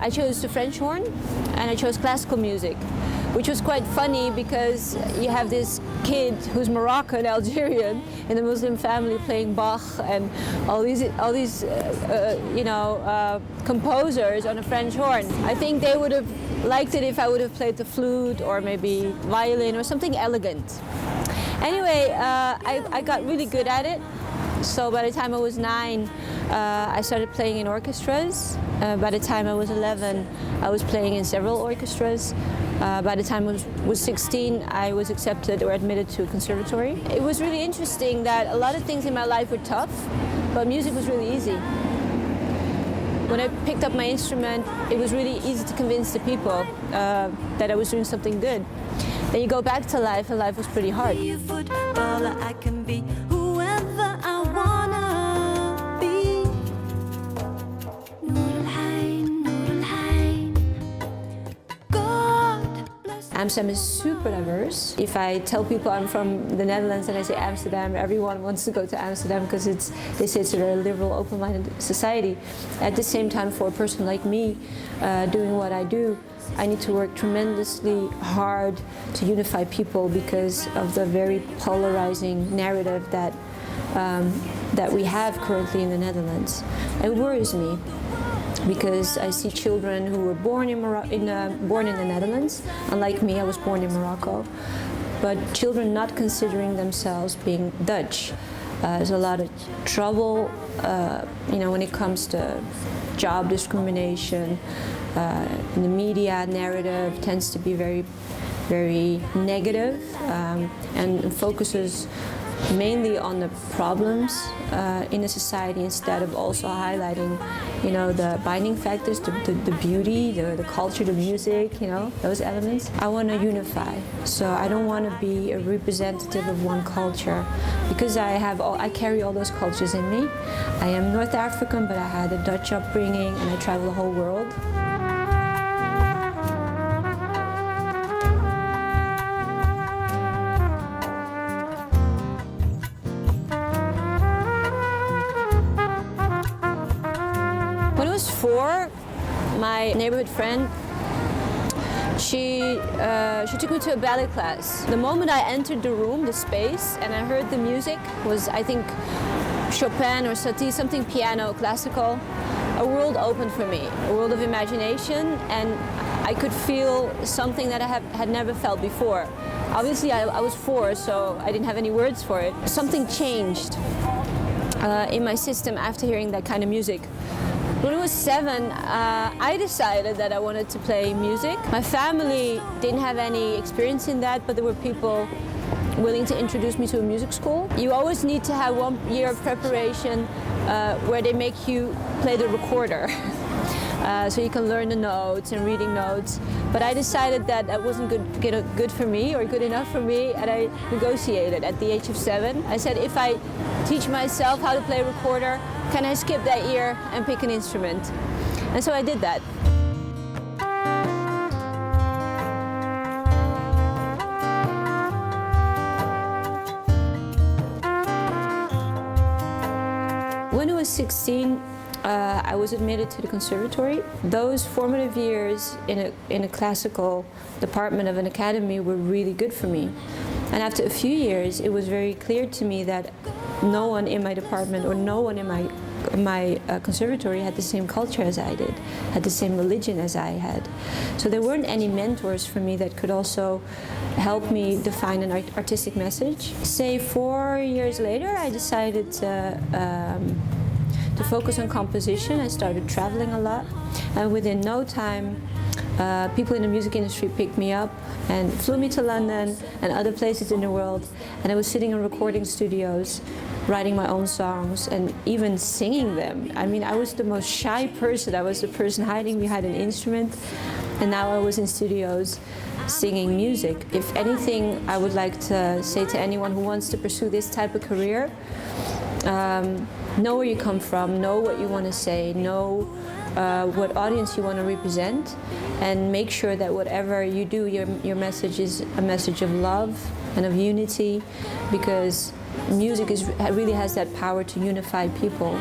I chose the French horn and I chose classical music, which was quite funny because you have this kid who's Moroccan, Algerian, in a Muslim family playing Bach and all these composers on a French horn. I think they would have liked it if I would have played the flute or maybe violin or something elegant. Anyway, I got really good at it. So by the time I was 9, I started playing in orchestras. By the time I was 11, I was playing in several orchestras. By the time I was 16, I was accepted or admitted to a conservatory. It was really interesting that a lot of things in my life were tough, but music was really easy. When I picked up my instrument, it was really easy to convince the people that I was doing something good. Then you go back to life, and life was pretty hard. Amsterdam is super diverse. If I tell people I'm from the Netherlands and I say Amsterdam, everyone wants to go to Amsterdam because they say it's a very liberal, open-minded society. At the same time, for a person like me, doing what I do, I need to work tremendously hard to unify people because of the very polarizing narrative that we have currently in the Netherlands. It worries me, because I see children who were born in the Netherlands. Unlike me, I was born in Morocco. But children not considering themselves being Dutch. There's a lot of trouble, when it comes to job discrimination. The media narrative tends to be very, very negative and focuses mainly on the problems in a society instead of also highlighting, the binding factors, the beauty, the culture, the music, those elements. I want to unify, so I don't want to be a representative of one culture because I carry all those cultures in me. I am North African, but I had a Dutch upbringing and I travel the whole world. When I was 4, my neighborhood friend, she took me to a ballet class. The moment I entered the room, the space, and I heard the music was, I think, Chopin or Satie, something piano, classical, a world opened for me, a world of imagination, and I could feel something that I had never felt before. Obviously, I was 4, so I didn't have any words for it. Something changed in my system after hearing that kind of music. When I was 7, I decided that I wanted to play music. My family didn't have any experience in that, but there were people willing to introduce me to a music school. You always need to have 1 year of preparation where they make you play the recorder. So you can learn the notes and reading notes. But I decided that that wasn't good for me or good enough for me, and I negotiated at the age of 7. I said, if I teach myself how to play a recorder, can I skip that year and pick an instrument? And so I did that. When I was 16, I was admitted to the conservatory. Those formative years in a classical department of an academy were really good for me. And after a few years, it was very clear to me that no one in my department or no one in my conservatory had the same culture as I did, had the same religion as I had. So there weren't any mentors for me that could also help me define an artistic message. Say 4 years later, I decided to focus on composition. I started traveling a lot, and within no time, people in the music industry picked me up and flew me to London and other places in the world, and I was sitting in recording studios, writing my own songs and even singing them. I mean, I was the most shy person. I was the person hiding behind an instrument, and now I was in studios singing music. If anything, I would like to say to anyone who wants to pursue this type of career, know where you come from, know what you want to say, know what audience you want to represent, and make sure that whatever you do, your message is a message of love and of unity, because music really has that power to unify people.